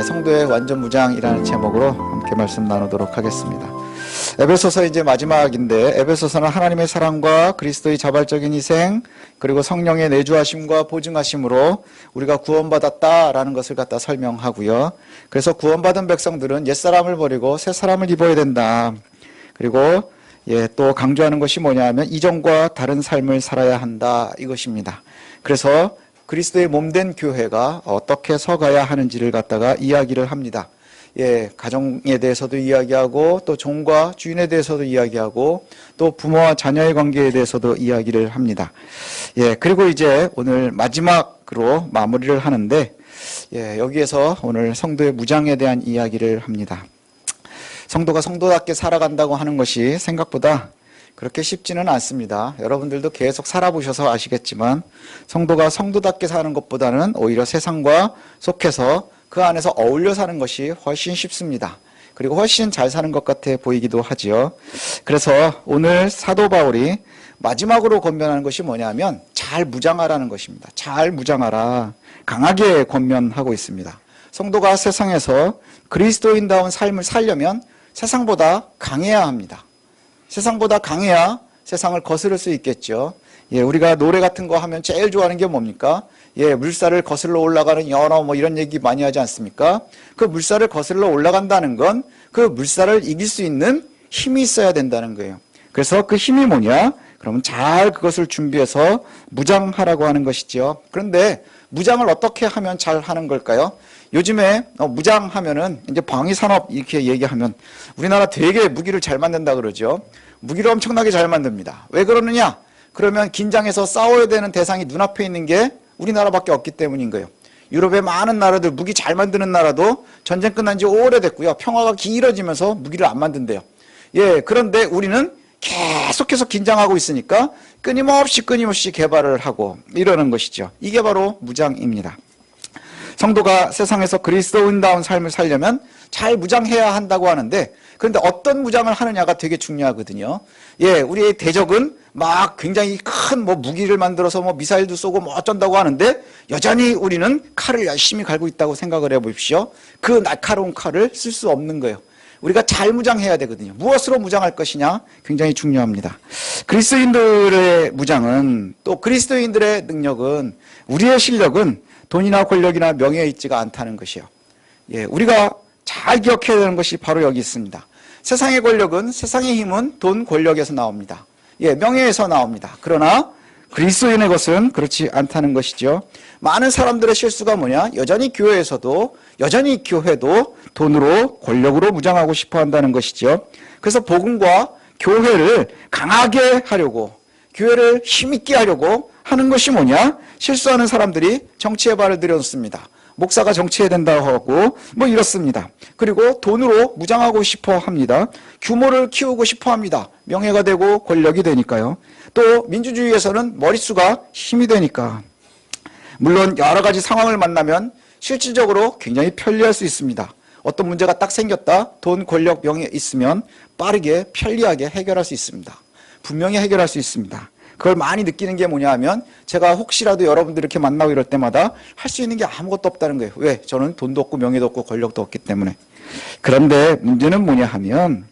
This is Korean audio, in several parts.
성도의 완전 무장이라는 제목으로 함께 말씀 나누도록 하겠습니다. 에베소서 이제 마지막인데, 에베소서는 하나님의 사랑과 그리스도의 자발적인 희생, 그리고 성령의 내주하심과 보증하심으로 우리가 구원받았다라는 것을 갖다 설명하고요. 그래서 구원받은 백성들은 옛사람을 버리고 새사람을 입어야 된다. 그리고 또 강조하는 것이 뭐냐 하면 이전과 다른 삶을 살아야 한다, 이것입니다. 그래서 그리스도의 몸된 교회가 어떻게 서가야 하는지를 갖다가 이야기를 합니다. 가정에 대해서도 이야기하고, 또 종과 주인에 대해서도 이야기하고, 또 부모와 자녀의 관계에 대해서도 이야기를 합니다. 그리고 이제 오늘 마지막으로 마무리를 하는데, 여기에서 오늘 성도의 무장에 대한 이야기를 합니다. 성도가 성도답게 살아간다고 하는 것이 생각보다 그렇게 쉽지는 않습니다. 여러분들도 계속 살아보셔서 아시겠지만, 성도가 성도답게 사는 것보다는 오히려 세상과 속해서 그 안에서 어울려 사는 것이 훨씬 쉽습니다. 그리고 훨씬 잘 사는 것 같아 보이기도 하지요. 그래서 오늘 사도 바울이 마지막으로 권면하는 것이 뭐냐면 잘 무장하라는 것입니다. 잘 무장하라. 강하게 권면하고 있습니다. 성도가 세상에서 그리스도인다운 삶을 살려면 세상보다 강해야 합니다. 세상보다 강해야 세상을 거스를 수 있겠죠. 우리가 노래 같은 거 하면 제일 좋아하는 게 뭡니까? 물살을 거슬러 올라가는 연어 뭐 이런 얘기 많이 하지 않습니까? 그 물살을 거슬러 올라간다는 건 그 물살을 이길 수 있는 힘이 있어야 된다는 거예요. 그래서 그 힘이 뭐냐? 그러면 잘 그것을 준비해서 무장하라고 하는 것이죠. 그런데 무장을 어떻게 하면 잘 하는 걸까요? 요즘에 무장하면은 이제 방위산업 이렇게 얘기하면 우리나라 되게 무기를 잘 만든다 그러죠. 무기를 엄청나게 잘 만듭니다. 왜 그러느냐? 그러면 긴장해서 싸워야 되는 대상이 눈앞에 있는 게 우리나라밖에 없기 때문인 거예요. 유럽의 많은 나라들, 무기 잘 만드는 나라도 전쟁 끝난 지 오래됐고요. 평화가 길어지면서 무기를 안 만든대요. 그런데 우리는 계속해서 긴장하고 있으니까 끊임없이 개발을 하고 이러는 것이죠. 이게 바로 무장입니다. 성도가 세상에서 그리스도인다운 삶을 살려면 잘 무장해야 한다고 하는데, 그런데 어떤 무장을 하느냐가 되게 중요하거든요. 우리의 대적은 막 굉장히 큰 무기를 만들어서 미사일도 쏘고 어쩐다고 하는데, 여전히 우리는 칼을 열심히 갈고 있다고 생각을 해보십시오. 그 날카로운 칼을 쓸 수 없는 거예요. 우리가 잘 무장해야 되거든요. 무엇으로 무장할 것이냐? 굉장히 중요합니다. 그리스도인들의 무장은, 또 그리스도인들의 능력은, 우리의 실력은 돈이나 권력이나 명예에 있지가 않다는 것이요. 우리가 잘 기억해야 되는 것이 바로 여기 있습니다. 세상의 권력은, 세상의 힘은 돈, 권력에서 나옵니다. 명예에서 나옵니다. 그러나 그리스도인의 것은 그렇지 않다는 것이죠. 많은 사람들의 실수가 뭐냐? 여전히 교회에서도, 여전히 교회도 돈으로, 권력으로 무장하고 싶어 한다는 것이죠. 그래서 복음과 교회를 강하게 하려고, 교회를 힘있게 하려고 하는 것이 뭐냐? 실수하는 사람들이 정치에 발을 들여놓습니다. 목사가 정치해야 된다고 하고 이렇습니다. 그리고 돈으로 무장하고 싶어 합니다. 규모를 키우고 싶어 합니다. 명예가 되고 권력이 되니까요. 또 민주주의에서는 머릿수가 힘이 되니까. 물론 여러 가지 상황을 만나면 실질적으로 굉장히 편리할 수 있습니다. 어떤 문제가 딱 생겼다. 돈, 권력, 명예 있으면 빠르게 편리하게 해결할 수 있습니다. 분명히 해결할 수 있습니다. 그걸 많이 느끼는 게 뭐냐 하면, 제가 혹시라도 여러분들 이렇게 만나고 이럴 때마다 할 수 있는 게 아무것도 없다는 거예요. 왜? 저는 돈도 없고 명예도 없고 권력도 없기 때문에. 그런데 문제는 뭐냐 하면,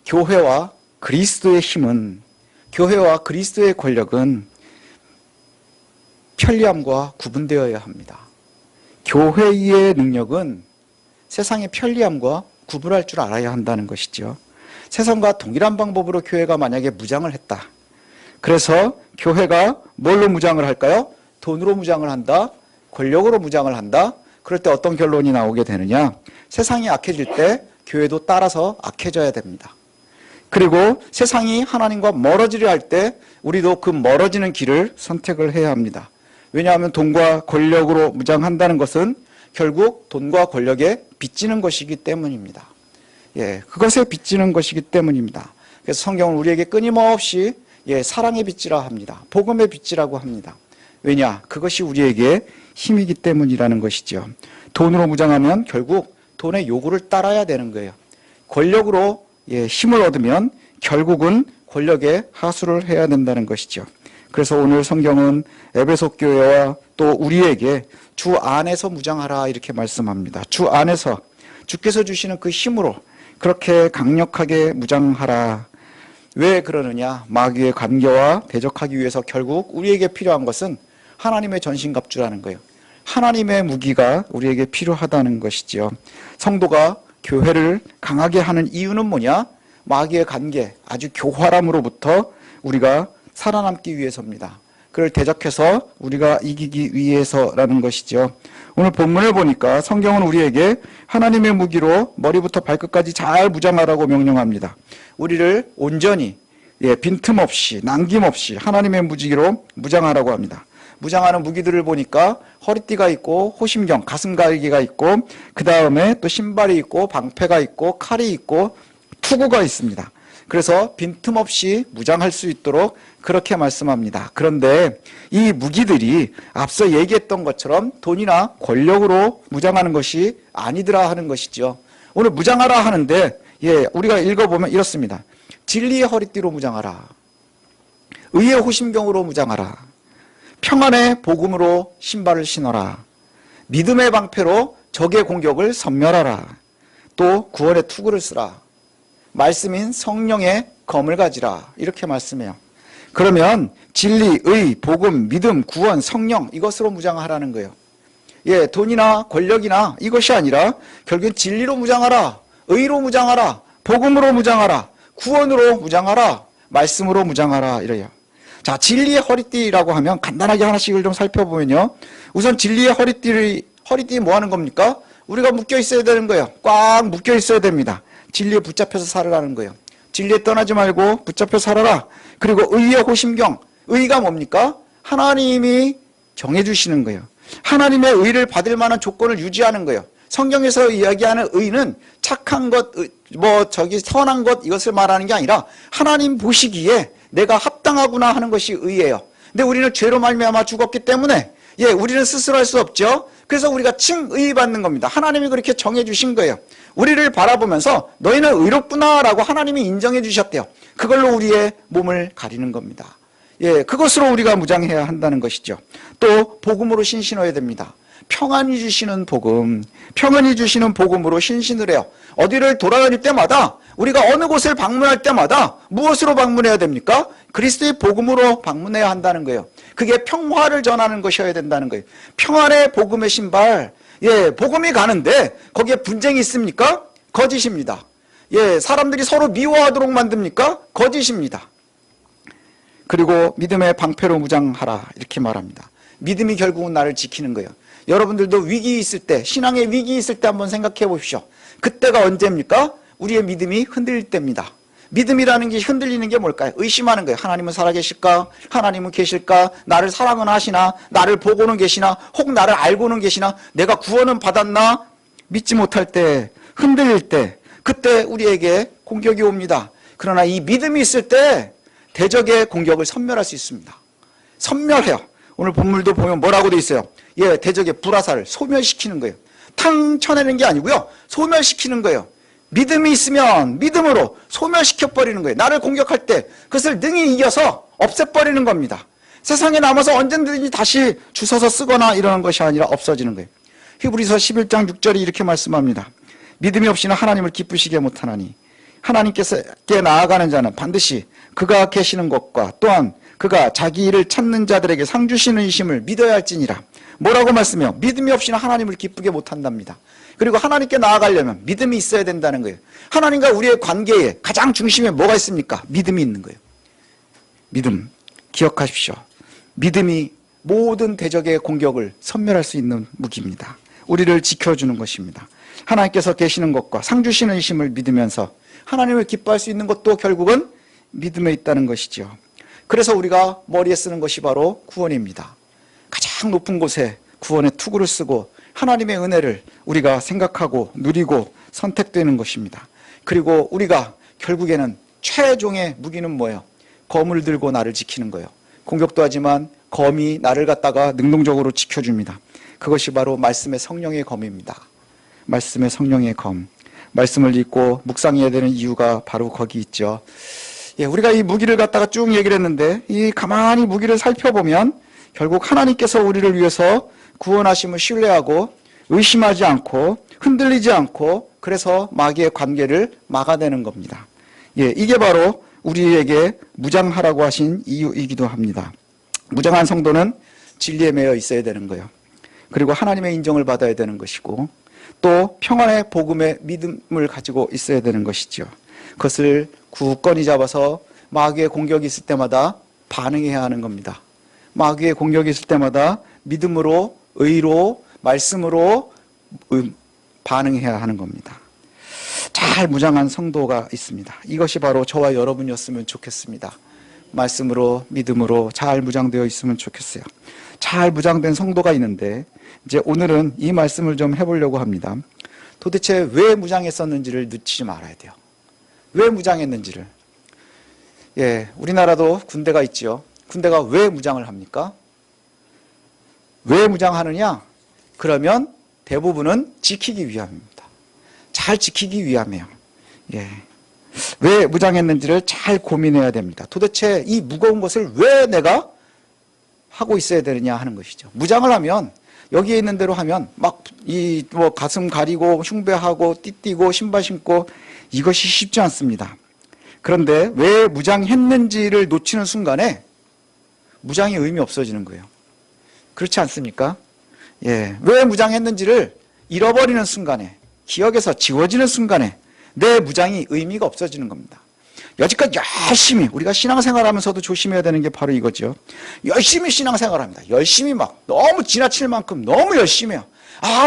교회와 그리스도의 힘은, 교회와 그리스도의 권력은 편리함과 구분되어야 합니다. 교회의 능력은 세상의 편리함과 구분할 줄 알아야 한다는 것이죠. 세상과 동일한 방법으로 교회가 만약에 무장을 했다. 그래서 교회가 뭘로 무장을 할까요? 돈으로 무장을 한다? 권력으로 무장을 한다? 그럴 때 어떤 결론이 나오게 되느냐? 세상이 악해질 때 교회도 따라서 악해져야 됩니다. 그리고 세상이 하나님과 멀어지려 할 때 우리도 그 멀어지는 길을 선택을 해야 합니다. 왜냐하면 돈과 권력으로 무장한다는 것은 결국 돈과 권력에 빚지는 것이기 때문입니다. 그것에 빚지는 것이기 때문입니다. 그래서 성경은 우리에게 끊임없이 사랑의 빚지라 합니다. 복음의 빚지라고 합니다. 왜냐? 그것이 우리에게 힘이기 때문이라는 것이죠. 돈으로 무장하면 결국 돈의 요구를 따라야 되는 거예요. 권력으로 힘을 얻으면 결국은 권력에 하수를 해야 된다는 것이죠. 그래서 오늘 성경은 에베소 교회와 또 우리에게 주 안에서 무장하라 이렇게 말씀합니다. 주 안에서 주께서 주시는 그 힘으로 그렇게 강력하게 무장하라. 왜 그러느냐? 마귀의 관계와 대적하기 위해서 결국 우리에게 필요한 것은 하나님의 전신갑주라는 거예요. 하나님의 무기가 우리에게 필요하다는 것이지요. 성도가 교회를 강하게 하는 이유는 뭐냐? 마귀의 관계, 아주 교활함으로부터 우리가 살아남기 위해서입니다. 그를 대적해서 우리가 이기기 위해서라는 것이죠. 오늘 본문을 보니까 성경은 우리에게 하나님의 무기로 머리부터 발끝까지 잘 무장하라고 명령합니다. 우리를 온전히 빈틈없이 남김없이 하나님의 무기로 무장하라고 합니다. 무장하는 무기들을 보니까 허리띠가 있고 호심경, 가슴갈기가 있고 그 다음에 또 신발이 있고 방패가 있고 칼이 있고 투구가 있습니다. 그래서 빈틈없이 무장할 수 있도록 그렇게 말씀합니다. 그런데 이 무기들이 앞서 얘기했던 것처럼 돈이나 권력으로 무장하는 것이 아니더라 하는 것이죠. 오늘 무장하라 하는데 우리가 읽어보면 이렇습니다. 진리의 허리띠로 무장하라. 의의 호심경으로 무장하라. 평안의 복음으로 신발을 신어라. 믿음의 방패로 적의 공격을 섬멸하라. 또 구원의 투구를 쓰라. 말씀인 성령의 검을 가지라. 이렇게 말씀해요. 그러면 진리, 의, 복음, 믿음, 구원, 성령 이것으로 무장하라는 거예요. 돈이나 권력이나 이것이 아니라 결국엔 진리로 무장하라. 의로 무장하라. 복음으로 무장하라. 구원으로 무장하라. 말씀으로 무장하라. 이래요. 자, 진리의 허리띠라고 하면 간단하게 하나씩을 좀 살펴보면요. 우선 진리의 허리띠 뭐 하는 겁니까? 우리가 묶여 있어야 되는 거예요. 꽉 묶여 있어야 됩니다. 진리에 붙잡혀서 살아라는 거예요. 진리에 떠나지 말고 붙잡혀 살아라. 그리고 의의 호심경. 의가 뭡니까? 하나님이 정해주시는 거예요. 하나님의 의를 받을 만한 조건을 유지하는 거예요. 성경에서 이야기하는 의는 착한 것, 선한 것 이것을 말하는 게 아니라 하나님 보시기에 내가 합당하구나 하는 것이 의예요. 근데 우리는 죄로 말미암아 죽었기 때문에 우리는 스스로 할 수 없죠. 그래서 우리가 칭의 받는 겁니다. 하나님이 그렇게 정해주신 거예요. 우리를 바라보면서 너희는 의롭구나라고 하나님이 인정해 주셨대요. 그걸로 우리의 몸을 가리는 겁니다. 그것으로 우리가 무장해야 한다는 것이죠. 또 복음으로 신신어야 됩니다. 평안히 주시는 복음, 평안히 주시는 복음으로 신신을 해요. 어디를 돌아다닐 때마다 우리가 어느 곳을 방문할 때마다 무엇으로 방문해야 됩니까? 그리스도의 복음으로 방문해야 한다는 거예요. 그게 평화를 전하는 것이어야 된다는 거예요. 평안의 복음의 신발. 복음이 가는데 거기에 분쟁이 있습니까? 거짓입니다. 사람들이 서로 미워하도록 만듭니까? 거짓입니다. 그리고 믿음의 방패로 무장하라 이렇게 말합니다. 믿음이 결국은 나를 지키는 거예요. 여러분들도 위기 있을 때, 신앙의 위기 있을 때 한번 생각해 보십시오. 그때가 언제입니까? 우리의 믿음이 흔들릴 때입니다. 믿음이라는 게 흔들리는 게 뭘까요? 의심하는 거예요. 하나님은 살아계실까? 하나님은 계실까? 나를 사랑은 하시나? 나를 보고는 계시나? 혹 나를 알고는 계시나? 내가 구원은 받았나? 믿지 못할 때, 흔들릴 때, 그때 우리에게 공격이 옵니다. 그러나 이 믿음이 있을 때 대적의 공격을 섬멸할 수 있습니다. 섬멸해요. 오늘 본문도 보면 뭐라고 돼 있어요? 대적의 불화살을 소멸시키는 거예요. 탕 쳐내는 게 아니고요. 소멸시키는 거예요. 믿음이 있으면 믿음으로 소멸시켜버리는 거예요. 나를 공격할 때 그것을 능히 이겨서 없애버리는 겁니다. 세상에 남아서 언제든지 다시 주워서 쓰거나 이러는 것이 아니라 없어지는 거예요. 히브리서 11장 6절이 이렇게 말씀합니다. 믿음이 없이는 하나님을 기쁘시게 못하나니 하나님께서께 나아가는 자는 반드시 그가 계시는 것과 또한 그가 자기 일을 찾는 자들에게 상 주시는 이심을 믿어야 할지니라. 뭐라고 말씀해요? 믿음이 없이는 하나님을 기쁘게 못한답니다. 그리고 하나님께 나아가려면 믿음이 있어야 된다는 거예요. 하나님과 우리의 관계에 가장 중심에 뭐가 있습니까? 믿음이 있는 거예요. 믿음. 기억하십시오. 믿음이 모든 대적의 공격을 섬멸할 수 있는 무기입니다. 우리를 지켜주는 것입니다. 하나님께서 계시는 것과 상 주시는 이심을 믿으면서 하나님을 기뻐할 수 있는 것도 결국은 믿음에 있다는 것이죠. 그래서 우리가 머리에 쓰는 것이 바로 구원입니다. 가장 높은 곳에 구원의 투구를 쓰고 하나님의 은혜를 우리가 생각하고 누리고 선택되는 것입니다. 그리고 우리가 결국에는 최종의 무기는 뭐예요? 검을 들고 나를 지키는 거예요. 공격도 하지만 검이 나를 갖다가 능동적으로 지켜줍니다. 그것이 바로 말씀의 성령의 검입니다. 말씀의 성령의 검. 말씀을 읽고 묵상해야 되는 이유가 바로 거기 있죠. 우리가 이 무기를 갖다가 쭉 얘기를 했는데 이 가만히 무기를 살펴보면 결국 하나님께서 우리를 위해서 구원하심을 신뢰하고 의심하지 않고 흔들리지 않고 그래서 마귀의 관계를 막아내는 겁니다. 이게 바로 우리에게 무장하라고 하신 이유이기도 합니다. 무장한 성도는 진리에 매여 있어야 되는 거예요. 그리고 하나님의 인정을 받아야 되는 것이고 또 평안의 복음의 믿음을 가지고 있어야 되는 것이죠. 그것을 굳건히 잡아서 마귀의 공격이 있을 때마다 반응해야 하는 겁니다. 마귀의 공격이 있을 때마다 믿음으로, 의로, 말씀으로 반응해야 하는 겁니다. 잘 무장한 성도가 있습니다. 이것이 바로 저와 여러분이었으면 좋겠습니다. 말씀으로, 믿음으로 잘 무장되어 있으면 좋겠어요. 잘 무장된 성도가 있는데 이제 오늘은 이 말씀을 좀 해보려고 합니다. 도대체 왜 무장했었는지를 놓치지 말아야 돼요. 왜 무장했는지를. 우리나라도 군대가 있지요. 군대가 왜 무장을 합니까? 왜 무장하느냐? 그러면 대부분은 지키기 위함입니다. 잘 지키기 위함이에요. 왜 무장했는지를 잘 고민해야 됩니다. 도대체 이 무거운 것을 왜 내가 하고 있어야 되느냐 하는 것이죠. 무장을 하면 여기에 있는 대로 하면 막 가슴 가리고 흉배하고 띠띠고 신발 신고 이것이 쉽지 않습니다. 그런데 왜 무장했는지를 놓치는 순간에 무장의 의미 없어지는 거예요. 그렇지 않습니까? 왜 무장했는지를 잃어버리는 순간에, 기억에서 지워지는 순간에 내 무장이 의미가 없어지는 겁니다. 여지껏 열심히 우리가 신앙생활하면서도 조심해야 되는 게 바로 이거죠. 열심히 신앙생활합니다. 열심히 막 너무 지나칠 만큼 너무 열심히 해요.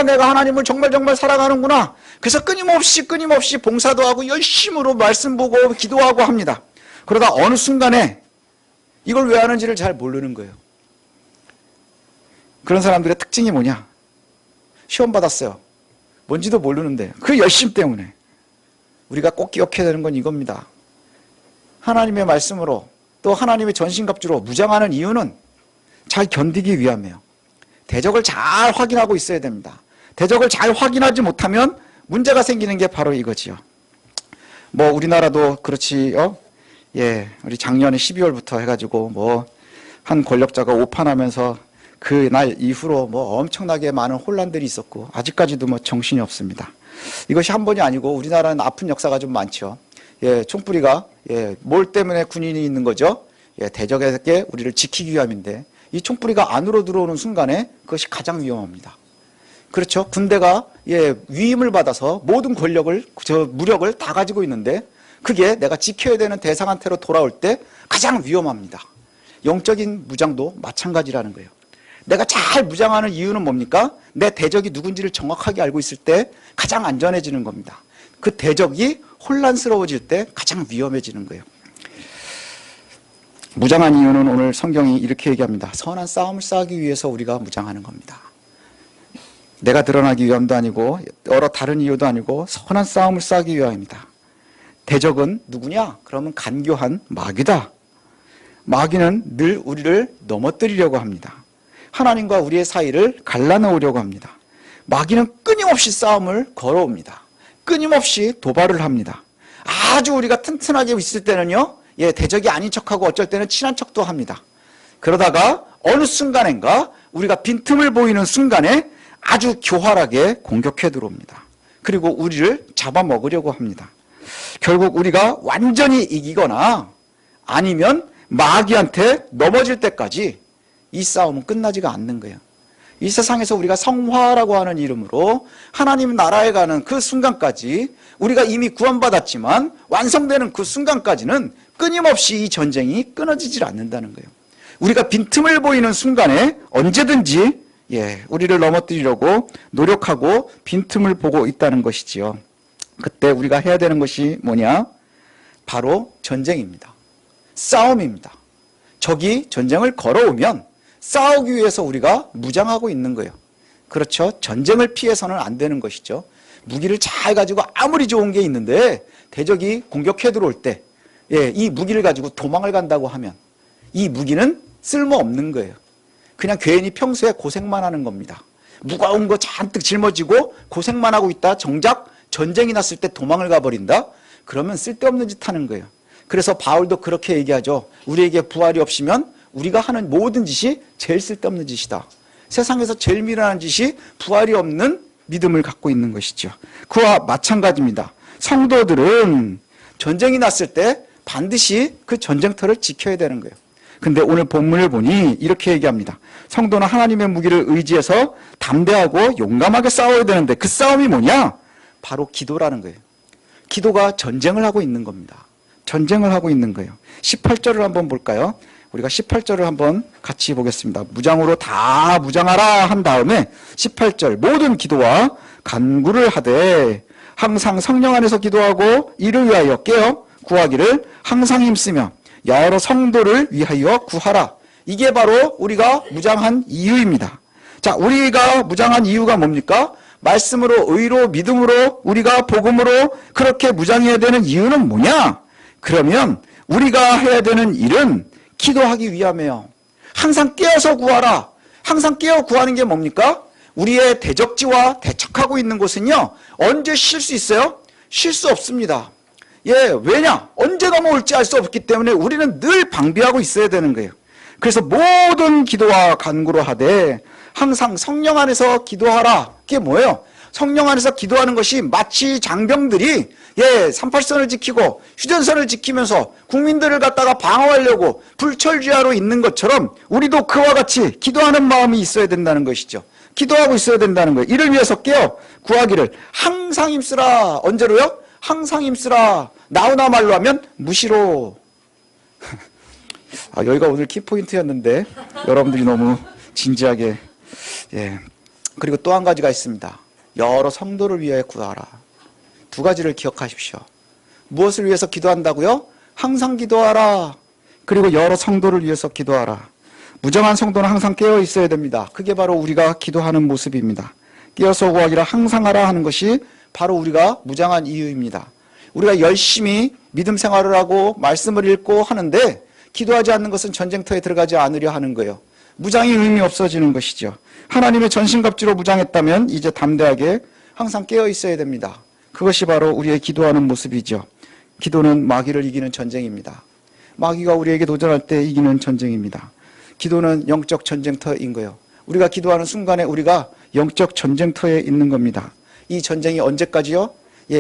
내가 하나님을 정말 사랑하는구나. 그래서 끊임없이 봉사도 하고 열심으로 말씀 보고 기도하고 합니다. 그러다 어느 순간에 이걸 왜 하는지를 잘 모르는 거예요. 그런 사람들의 특징이 뭐냐? 시험 받았어요. 뭔지도 모르는데 그 열심 때문에. 우리가 꼭 기억해야 되는 건 이겁니다. 하나님의 말씀으로 또 하나님의 전신갑주로 무장하는 이유는 잘 견디기 위함이에요. 대적을 잘 확인하고 있어야 됩니다. 대적을 잘 확인하지 못하면 문제가 생기는 게 바로 이거지요. 우리나라도 그렇지요. 우리 작년에 12월부터 해가지고 한 권력자가 오판하면서 그 날 이후로 엄청나게 많은 혼란들이 있었고 아직까지도 정신이 없습니다. 이것이 한 번이 아니고 우리나라는 아픈 역사가 좀 많죠. 총뿌리가 뭘 때문에 군인이 있는 거죠? 대적에게 우리를 지키기 위함인데 이 총뿌리가 안으로 들어오는 순간에 그것이 가장 위험합니다. 그렇죠? 군대가 위임을 받아서 모든 권력을, 무력을 다 가지고 있는데 그게 내가 지켜야 되는 대상한테로 돌아올 때 가장 위험합니다. 영적인 무장도 마찬가지라는 거예요. 내가 잘 무장하는 이유는 뭡니까? 내 대적이 누군지를 정확하게 알고 있을 때 가장 안전해지는 겁니다. 그 대적이 혼란스러워질 때 가장 위험해지는 거예요. 무장한 이유는 오늘 성경이 이렇게 얘기합니다. 선한 싸움을 싸우기 위해서 우리가 무장하는 겁니다. 내가 드러나기 위함도 아니고 여러 다른 이유도 아니고 선한 싸움을 싸우기 위함입니다. 대적은 누구냐? 그러면 간교한 마귀다. 마귀는 늘 우리를 넘어뜨리려고 합니다. 하나님과 우리의 사이를 갈라놓으려고 합니다. 마귀는 끊임없이 싸움을 걸어옵니다. 끊임없이 도발을 합니다. 아주 우리가 튼튼하게 있을 때는요, 대적이 아닌 척하고 어쩔 때는 친한 척도 합니다. 그러다가 어느 순간인가 우리가 빈틈을 보이는 순간에 아주 교활하게 공격해 들어옵니다. 그리고 우리를 잡아먹으려고 합니다. 결국 우리가 완전히 이기거나 아니면 마귀한테 넘어질 때까지 이 싸움은 끝나지가 않는 거예요. 이 세상에서 우리가 성화라고 하는 이름으로 하나님 나라에 가는 그 순간까지 우리가 이미 구원받았지만 완성되는 그 순간까지는 끊임없이 이 전쟁이 끊어지질 않는다는 거예요. 우리가 빈틈을 보이는 순간에 언제든지 우리를 넘어뜨리려고 노력하고 빈틈을 보고 있다는 것이지요. 그때 우리가 해야 되는 것이 뭐냐? 바로 전쟁입니다. 싸움입니다. 적이 전쟁을 걸어오면 싸우기 위해서 우리가 무장하고 있는 거예요. 그렇죠? 전쟁을 피해서는 안 되는 것이죠. 무기를 잘 가지고 아무리 좋은 게 있는데 대적이 공격해 들어올 때 이 무기를 가지고 도망을 간다고 하면 이 무기는 쓸모없는 거예요. 그냥 괜히 평소에 고생만 하는 겁니다. 무거운 거 잔뜩 짊어지고 고생만 하고 있다. 정작 전쟁이 났을 때 도망을 가버린다? 그러면 쓸데없는 짓 하는 거예요. 그래서 바울도 그렇게 얘기하죠. 우리에게 부활이 없으면 우리가 하는 모든 짓이 제일 쓸데없는 짓이다. 세상에서 제일 미련한 짓이 부활이 없는 믿음을 갖고 있는 것이죠. 그와 마찬가지입니다. 성도들은 전쟁이 났을 때 반드시 그 전쟁터를 지켜야 되는 거예요. 근데 오늘 본문을 보니 이렇게 얘기합니다. 성도는 하나님의 무기를 의지해서 담대하고 용감하게 싸워야 되는데 그 싸움이 뭐냐? 바로 기도라는 거예요. 기도가 전쟁을 하고 있는 겁니다. 전쟁을 하고 있는 거예요. 18절을 한번 볼까요? 우리가 18절을 한번 같이 보겠습니다. 무장으로 다 무장하라 한 다음에 18절 모든 기도와 간구를 하되 항상 성령 안에서 기도하고 이를 위하여 깨어 구하기를 항상 힘쓰며 여러 성도를 위하여 구하라. 이게 바로 우리가 무장한 이유입니다. 자, 우리가 무장한 이유가 뭡니까? 말씀으로, 의로, 믿음으로, 우리가 복음으로 그렇게 무장해야 되는 이유는 뭐냐? 그러면 우리가 해야 되는 일은 기도하기 위함이에요. 항상 깨어서 구하라. 항상 깨어 구하는 게 뭡니까? 우리의 대적지와 대척하고 있는 곳은요, 언제 쉴 수 있어요? 쉴 수 없습니다. 예, 왜냐? 언제 넘어올지 알 수 없기 때문에 우리는 늘 방비하고 있어야 되는 거예요. 그래서 모든 기도와 간구로 하되 항상 성령 안에서 기도하라. 그게 뭐예요? 성령 안에서 기도하는 것이 마치 장병들이 38선을 지키고 휴전선을 지키면서 국민들을 갖다가 방어하려고 불철주야로 있는 것처럼 우리도 그와 같이 기도하는 마음이 있어야 된다는 것이죠. 기도하고 있어야 된다는 거예요. 이를 위해서 깨어 구하기를 항상 힘쓰라. 언제로요? 항상 힘쓰라. 나오나 말로 하면 무시로. 여기가 오늘 키포인트였는데 여러분들이 너무 진지하게. 그리고 또 한 가지가 있습니다. 여러 성도를 위해 구하라. 두 가지를 기억하십시오. 무엇을 위해서 기도한다고요? 항상 기도하라. 그리고 여러 성도를 위해서 기도하라. 무정한 성도는 항상 깨어 있어야 됩니다. 그게 바로 우리가 기도하는 모습입니다. 깨어서 구하기를 항상 하라 하는 것이 바로 우리가 무장한 이유입니다. 우리가 열심히 믿음 생활을 하고 말씀을 읽고 하는데 기도하지 않는 것은 전쟁터에 들어가지 않으려 하는 거예요. 무장이 의미 없어지는 것이죠. 하나님의 전신갑주로 무장했다면 이제 담대하게 항상 깨어 있어야 됩니다. 그것이 바로 우리의 기도하는 모습이죠. 기도는 마귀를 이기는 전쟁입니다. 마귀가 우리에게 도전할 때 이기는 전쟁입니다. 기도는 영적 전쟁터인 거예요. 우리가 기도하는 순간에 우리가 영적 전쟁터에 있는 겁니다. 이 전쟁이 언제까지요?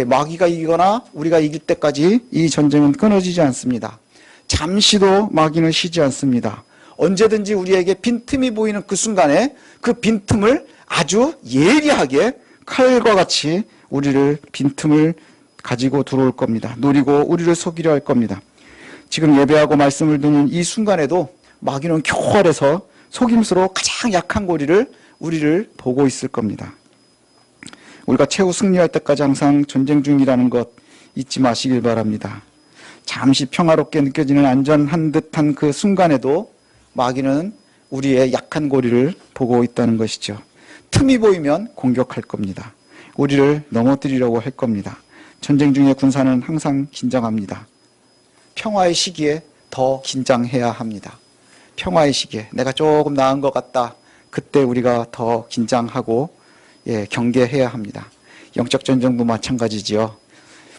마귀가 이기거나 우리가 이길 때까지 이 전쟁은 끊어지지 않습니다. 잠시도 마귀는 쉬지 않습니다. 언제든지 우리에게 빈틈이 보이는 그 순간에 그 빈틈을 아주 예리하게 칼과 같이 우리를 빈틈을 가지고 들어올 겁니다. 노리고 우리를 속이려 할 겁니다. 지금 예배하고 말씀을 듣는 이 순간에도 마귀는 교활해서 속임수로 가장 약한 고리를 우리를 보고 있을 겁니다. 우리가 최후 승리할 때까지 항상 전쟁 중이라는 것 잊지 마시길 바랍니다. 잠시 평화롭게 느껴지는 안전한 듯한 그 순간에도 마귀는 우리의 약한 고리를 보고 있다는 것이죠. 틈이 보이면 공격할 겁니다. 우리를 넘어뜨리려고 할 겁니다. 전쟁 중에 군사는 항상 긴장합니다. 평화의 시기에 더 긴장해야 합니다. 평화의 시기에 내가 조금 나은 것 같다. 그때 우리가 더 긴장하고 경계해야 합니다. 영적 전쟁도 마찬가지지요.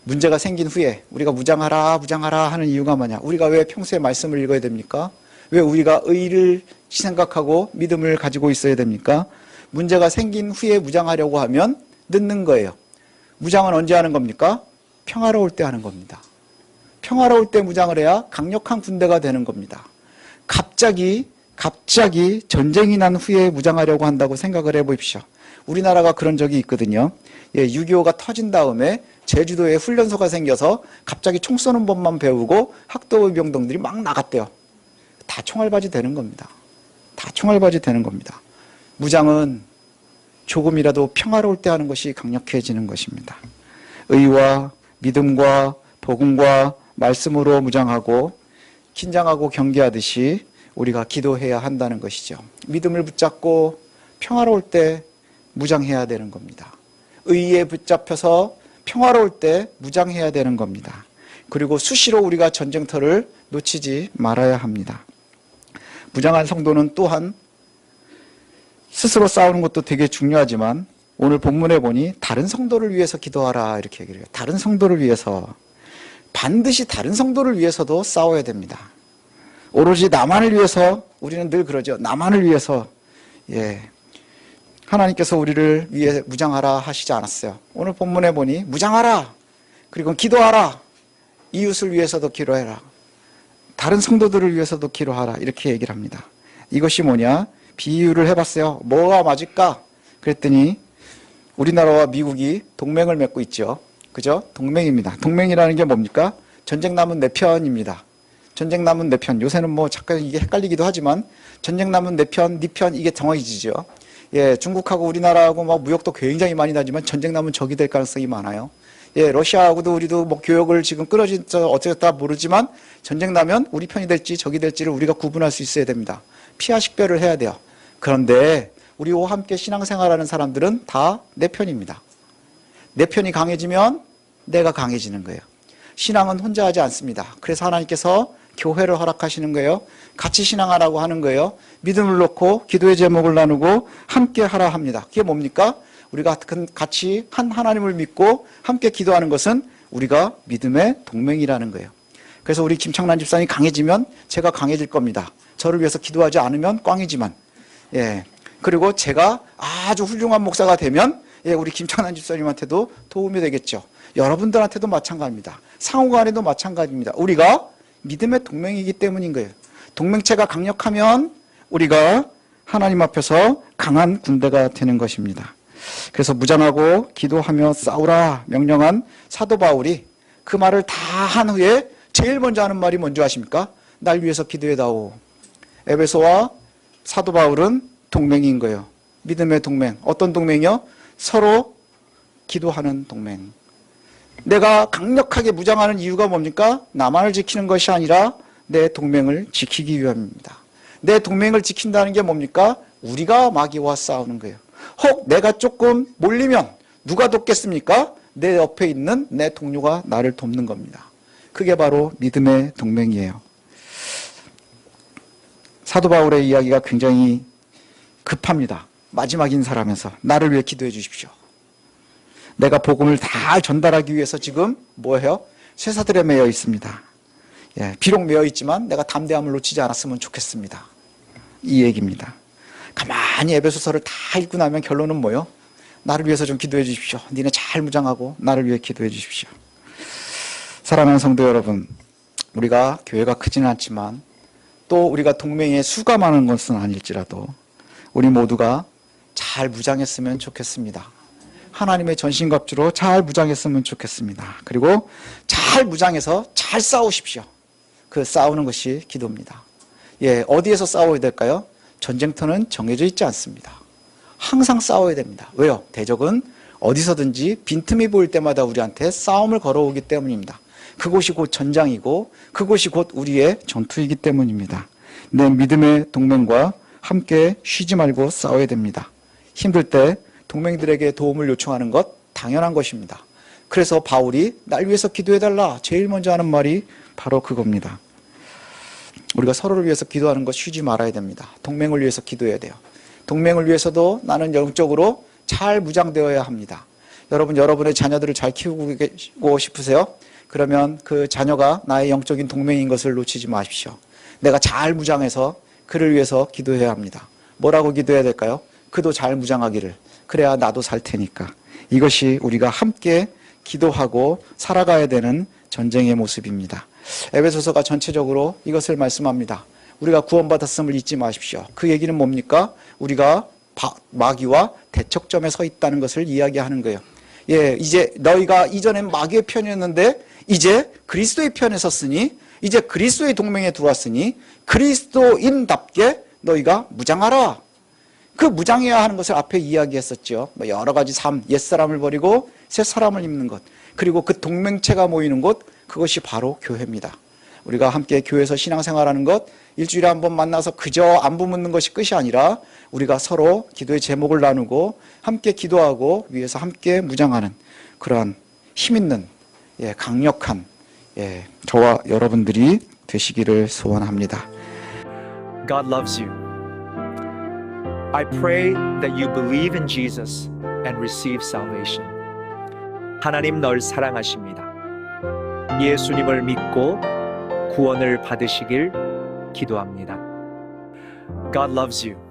문제가 생긴 후에 우리가 무장하라 하는 이유가 뭐냐? 우리가 왜 평소에 말씀을 읽어야 됩니까? 왜 우리가 의를 생각하고 믿음을 가지고 있어야 됩니까? 문제가 생긴 후에 무장하려고 하면 늦는 거예요. 무장은 언제 하는 겁니까? 평화로울 때 하는 겁니다. 평화로울 때 무장을 해야 강력한 군대가 되는 겁니다. 갑자기 전쟁이 난 후에 무장하려고 한다고 생각을 해보십시오. 우리나라가 그런 적이 있거든요. 6.25가 터진 다음에 제주도에 훈련소가 생겨서 갑자기 총 쏘는 법만 배우고 학도의병동들이 막 나갔대요. 다 총알바지 되는 겁니다. 다 총알바지 되는 겁니다. 무장은 조금이라도 평화로울 때 하는 것이 강력해지는 것입니다. 의와 믿음과 복음과 말씀으로 무장하고 긴장하고 경계하듯이 우리가 기도해야 한다는 것이죠. 믿음을 붙잡고 평화로울 때 무장해야 되는 겁니다. 의에 붙잡혀서 평화로울 때 무장해야 되는 겁니다. 그리고 수시로 우리가 전쟁터를 놓치지 말아야 합니다. 무장한 성도는 또한 스스로 싸우는 것도 되게 중요하지만 오늘 본문에 보니 다른 성도를 위해서 기도하라 이렇게 얘기를 해요. 다른 성도를 위해서. 반드시 다른 성도를 위해서도 싸워야 됩니다. 오로지 나만을 위해서, 우리는 늘 그러죠. 나만을 위해서, 하나님께서 우리를 위해 무장하라 하시지 않았어요. 오늘 본문에 보니 무장하라, 그리고 기도하라, 이웃을 위해서도 기도해라, 다른 성도들을 위해서도 기도하라, 이렇게 얘기를 합니다. 이것이 뭐냐? 비유를 해봤어요. 뭐가 맞을까? 그랬더니 우리나라와 미국이 동맹을 맺고 있죠. 그죠? 동맹입니다. 동맹이라는 게 뭡니까? 전쟁 남은 내 편입니다. 전쟁 남은 내 편. 요새는 뭐 잠깐 이게 헷갈리기도 하지만 전쟁 남은 내 편, 네 편, 이게 정해지죠. 중국하고 우리나라하고 막 무역도 굉장히 많이 나지만 전쟁 남은 적이 될 가능성이 많아요. 러시아하고도 우리도 뭐 교역을 지금 끊어진 어쨌다 모르지만 전쟁 나면 우리 편이 될지 적이 될지를 우리가 구분할 수 있어야 됩니다. 피하 식별을 해야 돼요. 그런데 우리와 함께 신앙생활하는 사람들은 다 내 편입니다. 내 편이 강해지면 내가 강해지는 거예요. 신앙은 혼자 하지 않습니다. 그래서 하나님께서 교회를 허락하시는 거예요. 같이 신앙하라고 하는 거예요. 믿음을 놓고 기도의 제목을 나누고 함께 하라 합니다. 그게 뭡니까? 우리가 같이 한 하나님을 믿고 함께 기도하는 것은 우리가 믿음의 동맹이라는 거예요. 그래서 우리 김창란 집사님이 강해지면 제가 강해질 겁니다. 저를 위해서 기도하지 않으면 꽝이지만, 그리고 제가 아주 훌륭한 목사가 되면 우리 김창란 집사님한테도 도움이 되겠죠. 여러분들한테도 마찬가지입니다. 상호간에도 마찬가지입니다. 우리가 믿음의 동맹이기 때문인 거예요. 동맹체가 강력하면 우리가 하나님 앞에서 강한 군대가 되는 것입니다. 그래서 무장하고 기도하며 싸우라 명령한 사도 바울이 그 말을 다 한 후에 제일 먼저 하는 말이 뭔지 아십니까? 날 위해서 기도해다오. 에베소와 사도 바울은 동맹인 거예요. 믿음의 동맹. 어떤 동맹이요? 서로 기도하는 동맹. 내가 강력하게 무장하는 이유가 뭡니까? 나만을 지키는 것이 아니라 내 동맹을 지키기 위함입니다. 내 동맹을 지킨다는 게 뭡니까? 우리가 마귀와 싸우는 거예요. 혹 내가 조금 몰리면 누가 돕겠습니까? 내 옆에 있는 내 동료가 나를 돕는 겁니다. 그게 바로 믿음의 동맹이에요. 사도 바울의 이야기가 굉장히 급합니다. 마지막 인사라면서 나를 위해 기도해 주십시오. 내가 복음을 다 전달하기 위해서 지금 뭐예요? 쇠사들에 매여 있습니다. 비록 매여 있지만 내가 담대함을 놓치지 않았으면 좋겠습니다. 이 얘기입니다. 가만히 에베소서를 다 읽고 나면 결론은 뭐예요? 나를 위해서 좀 기도해 주십시오. 니네 잘 무장하고 나를 위해 기도해 주십시오. 사랑하는 성도 여러분, 우리가 교회가 크지는 않지만 또 우리가 동맹의 수가 많은 것은 아닐지라도 우리 모두가 잘 무장했으면 좋겠습니다. 하나님의 전신갑주로 잘 무장했으면 좋겠습니다. 그리고 잘 무장해서 잘 싸우십시오. 그 싸우는 것이 기도입니다. 어디에서 싸워야 될까요? 전쟁터는 정해져 있지 않습니다. 항상 싸워야 됩니다. 왜요? 대적은 어디서든지 빈틈이 보일 때마다 우리한테 싸움을 걸어오기 때문입니다. 그곳이 곧 전장이고 그곳이 곧 우리의 전투이기 때문입니다. 내 믿음의 동맹과 함께 쉬지 말고 싸워야 됩니다. 힘들 때 동맹들에게 도움을 요청하는 것 당연한 것입니다. 그래서 바울이 날 위해서 기도해달라 제일 먼저 하는 말이 바로 그겁니다. 우리가 서로를 위해서 기도하는 것 쉬지 말아야 됩니다. 동맹을 위해서 기도해야 돼요. 동맹을 위해서도 나는 영적으로 잘 무장되어야 합니다. 여러분, 여러분의 자녀들을 잘 키우고 싶으세요? 그러면 그 자녀가 나의 영적인 동맹인 것을 놓치지 마십시오. 내가 잘 무장해서 그를 위해서 기도해야 합니다. 뭐라고 기도해야 될까요? 그도 잘 무장하기를. 그래야 나도 살 테니까. 이것이 우리가 함께 기도하고 살아가야 되는 전쟁의 모습입니다. 에베소서가 전체적으로 이것을 말씀합니다. 우리가 구원받았음을 잊지 마십시오. 그 얘기는 뭡니까? 우리가 마귀와 대척점에 서 있다는 것을 이야기하는 거예요. 이제 너희가 이전엔 마귀의 편이었는데 이제 그리스도의 편에 섰으니 이제 그리스도의 동맹에 들어왔으니 그리스도인답게 너희가 무장하라. 그 무장해야 하는 것을 앞에 이야기했었죠. 여러 가지 삶, 옛사람을 버리고 새사람을 입는 것, 그리고 그 동맹체가 모이는 곳, 그것이 바로 교회입니다. 우리가 함께 교회에서 신앙생활하는 것, 일주일에 한 번 만나서 그저 안부 묻는 것이 끝이 아니라 우리가 서로 기도의 제목을 나누고 함께 기도하고 위에서 함께 무장하는 그러한 힘있는 강력한 저와 여러분들이 되시기를 소원합니다. God loves you. I pray that you believe in Jesus and receive salvation. 하나님 널 사랑하십니다. 예수님을 믿고 구원을 받으시길 기도합니다. God loves you.